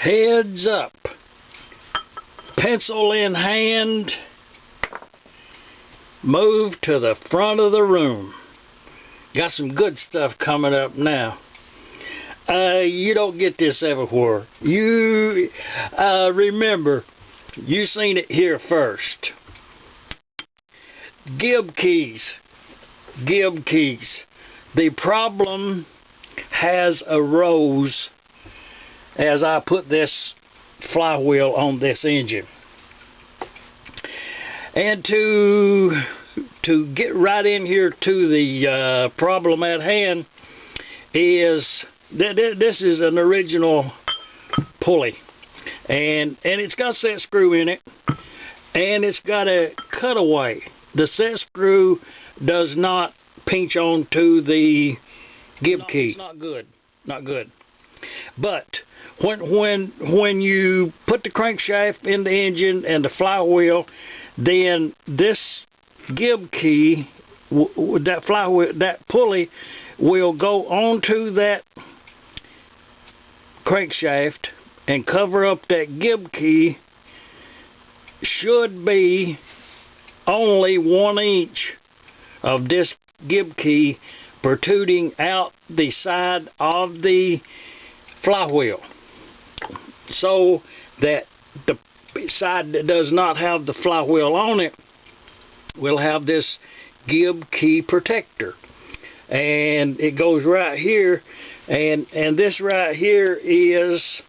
Heads up. Pencil in hand. Move to the front of the room. Got some good stuff coming up now. You don't get this everywhere. You remember, you seen it here first. Gib-keys. Gib-keys. The problem has arose as I put this flywheel on this engine. And to get right in here to the problem at hand is this is an original pulley, and it's got a set screw in it, and it's got a cutaway. The set screw does not pinch onto the gib key. It's not good, not good. But when you put the crankshaft in the engine and the flywheel, then this gib key, that flywheel, that pulley, will go onto that crankshaft and cover up that gib key. Should be only 1 inch of this gib key protruding out the side of the flywheel, so that the side that does not have the flywheel on it will have this gib key protector, and it goes right here, and this right here is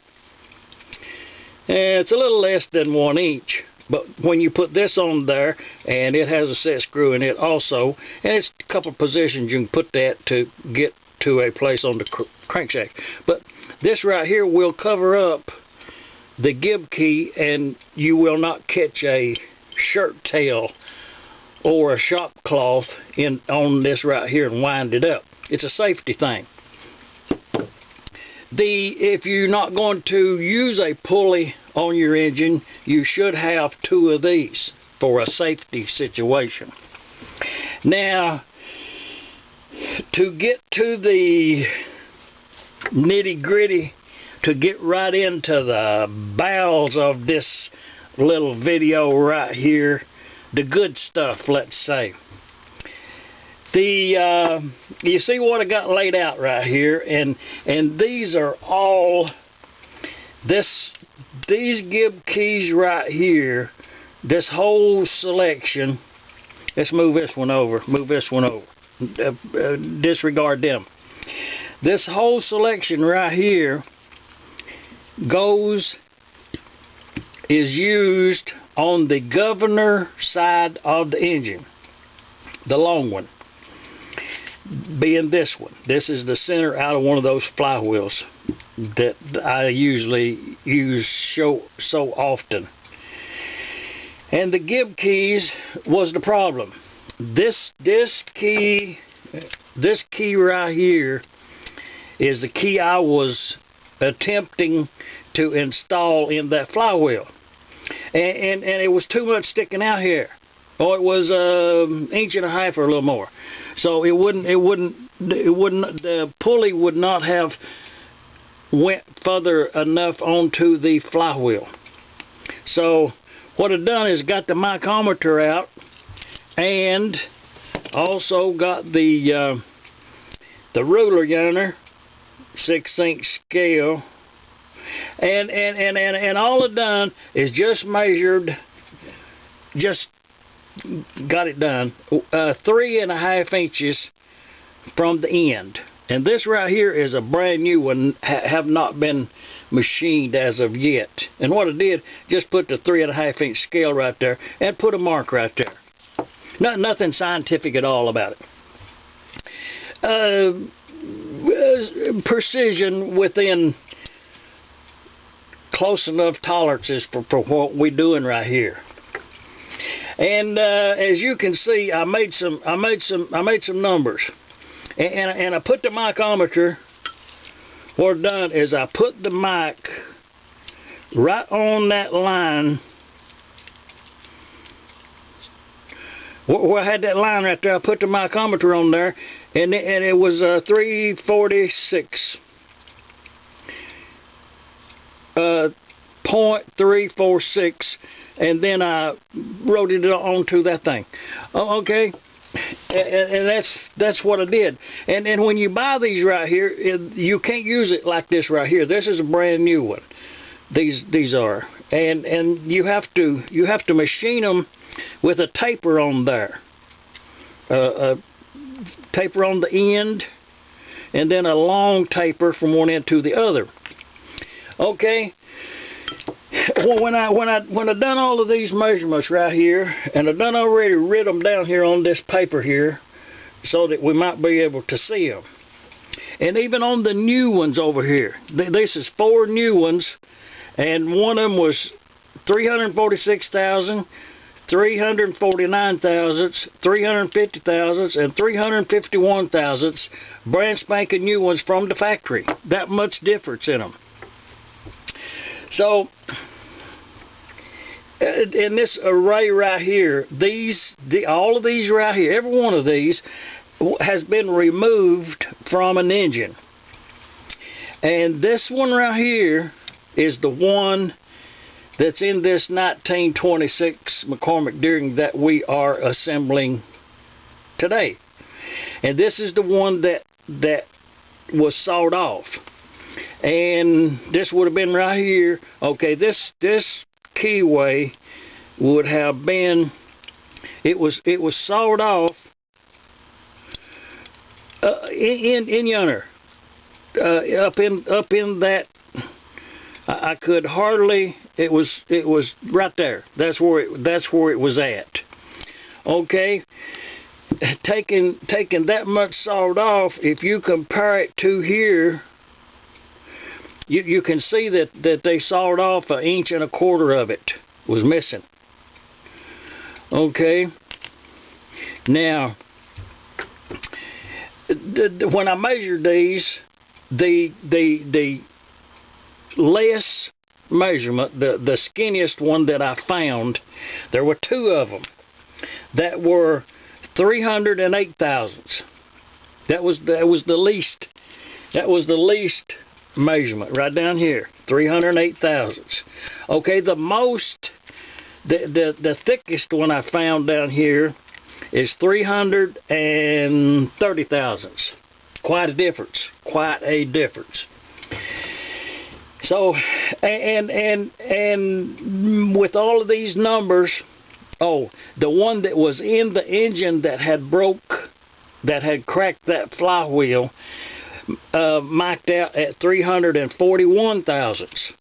it's a little less than 1 inch. But when you put this on there, and it has a set screw in it also, and it's a couple of positions you can put that to get to a place on the crankshaft. But this right here will cover up the gib key, and you will not catch a shirt tail or a shop cloth on this right here and wind it up. It's a safety thing. If you're not going to use a pulley on your engine, you should have 2 of these for a safety situation. Now, to get to the nitty-gritty, to get right into the bowels of this little video right here, the good stuff, let's say. You see what I got laid out right here, and these are all these gib keys right here. This whole selection. Let's move this one over. Move this one over. Disregard them. This whole selection right here is used on the governor side of the engine, the long one. Being this one. This is the center out of one of those flywheels that I usually use so often. And the gib keys was the problem. This key right here is the key I was attempting to install in that flywheel. And it was too much sticking out here. Oh, it was 1.5 inches or a little more. So the pulley would not have went further enough onto the flywheel. So what I've done is got the micrometer out, and also got the ruler yonder, 1/6 scale, and all I've done is just measured, just got it done 3.5 inches from the end. And this right here is a brand new one, have not been machined as of yet. And what I did, just put the 3.5 inch scale right there and put a mark right there. Nothing scientific at all about it. Precision within close enough tolerances for what we're doing right here. And as you can see, I made some numbers, and I put the micrometer. What I've done is I put the mic right on that line. Where I had that line right there, I put the micrometer on there, and it was 346. .346, and then I wrote it onto that thing. Okay, and that's what I did. And when you buy these right here, you can't use it like this right here. This is a brand new one. These are, and you have to machine them with a taper on there, a taper on the end, and then a long taper from one end to the other. Okay. When I done all of these measurements right here, and I done already writ them down here on this paper here, so that we might be able to see them. And even on the new ones over here, this is 4 new ones, and one of them was 346,000, 349 thousandths, 350 thousandths, and 351 thousandths, brand spanking new ones from the factory. That much difference in them. So, in this array right here, all of these right here, every one of these has been removed from an engine. And this one right here is the one that's in this 1926 McCormick-Deering that we are assembling today. And this is the one that was sawed off. And this would have been right here. Okay, this keyway would have been, it was sawed off in yonder, up in that. I could hardly. It was right there. That's where it was at. Okay, taking that much sawed off. If you compare it to here, you can see that they sawed off 1.25 inches of it was missing. Okay. Now, when I measured these, the less measurement, the skinniest one that I found, there were 2 of them that were 308 thousandths. That was the least. That was the least measurement right down here, 308 thousandths. Okay, the thickest one I found down here is 330 thousandths. Quite a difference. Quite a difference. So, and with all of these numbers, the one that was in the engine that had cracked that flywheel, marked out at 341 thousandths.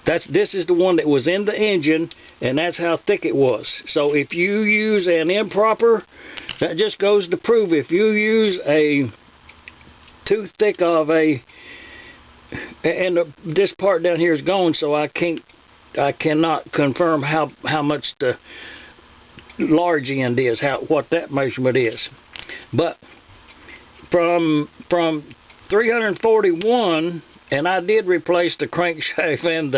This is the one that was in the engine, and that's how thick it was. So if you use an improper, that just goes to prove if you use a too thick of a, and this part down here is gone, so I cannot confirm how much the large end is, what that measurement is. But from 341, and I did replace the crankshaft and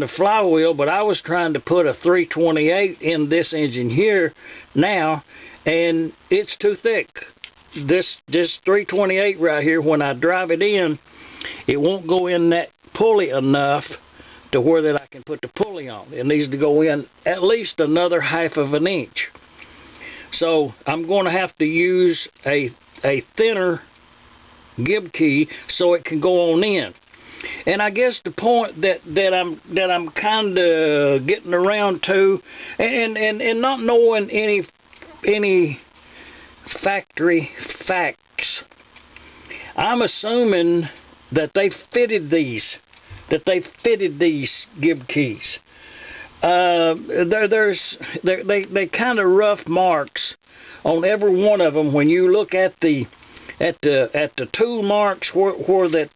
the flywheel, but I was trying to put a 328 in this engine here now, and it's too thick. This 328 right here, when I drive it in, it won't go in that pulley enough to where that I can put the pulley on. It needs to go in at least another 1/2 inch. So I'm going to have to use a thinner gib key so it can go on in. And I guess the point that I'm kind of getting around to, and not knowing any factory facts, I'm assuming that they fitted these gib keys. They kind of rough marks on every one of them. When you look at the tool marks, where that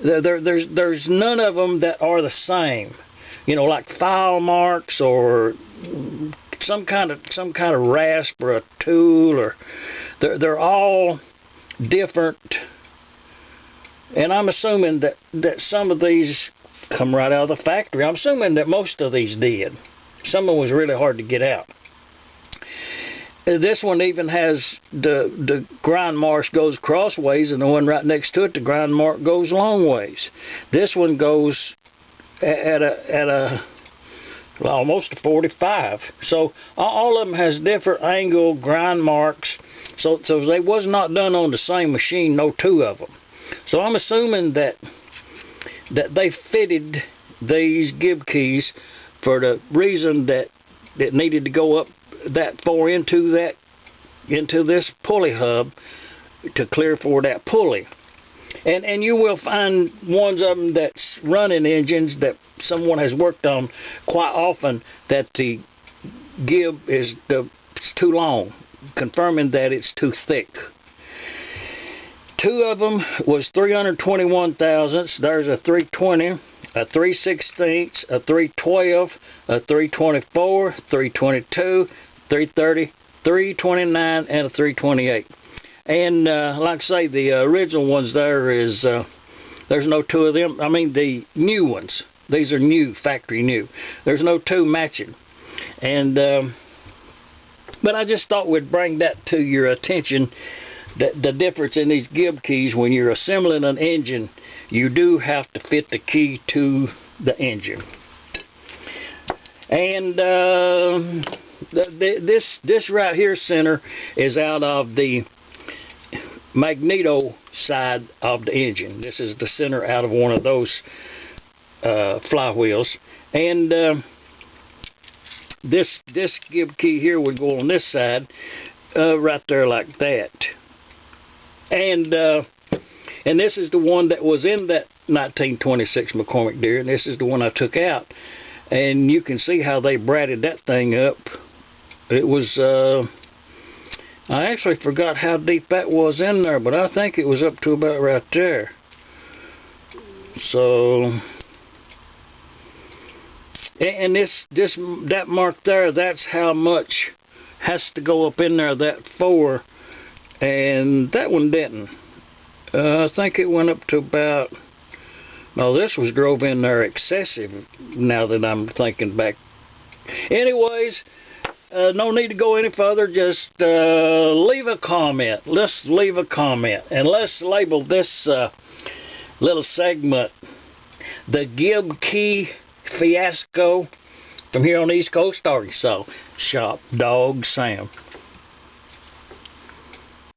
there's none of them that are the same. You know, like file marks or some kind of rasp or a tool, or they're all different. And I'm assuming that some of these come right out of the factory. I'm assuming that most of these did. Some of them was really hard to get out. This one even has the grind mark goes crossways, and the one right next to it, the grind mark goes long ways. This one goes almost a 45. So all of them has different angle grind marks. So they was not done on the same machine, no two of them. So I'm assuming that they fitted these gib keys for the reason that it needed to go up that far into this pulley hub to clear for that pulley. And you will find ones of them that's running engines that someone has worked on quite often, that the gib is it's too long, confirming that it's too thick. Two of them was 321 thousandths. There's a 320, a 3/16, a 312, a 324, 322, 330, 329, and a 328. And like I say, the original ones there's no two of them. I mean, the new ones. These are new, factory new. There's no two matching. And but I just thought we'd bring that to your attention, that the difference in these gib keys. When you're assembling an engine, you do have to fit the key to the engine. And this right here center is out of the magneto side of the engine. This is the center out of one of those flywheels. And this gib key here would go on this side, right there like that. And this is the one that was in that 1926 McCormick-Deering. This is the one I took out, and you can see how they bratted that thing up. It was I actually forgot how deep that was in there, but I think it was up to about right there. So, and that mark there, that's how much has to go up in there, that 4, and that one didn't. I think it went up to about, well, this was drove in there excessive, now that I'm thinking back. Anyways, no need to go any further. Just leave a comment. Let's leave a comment, and let's label this little segment the Gib Key Fiasco from here on the East Coast Arkansas. Shop Dog Sam.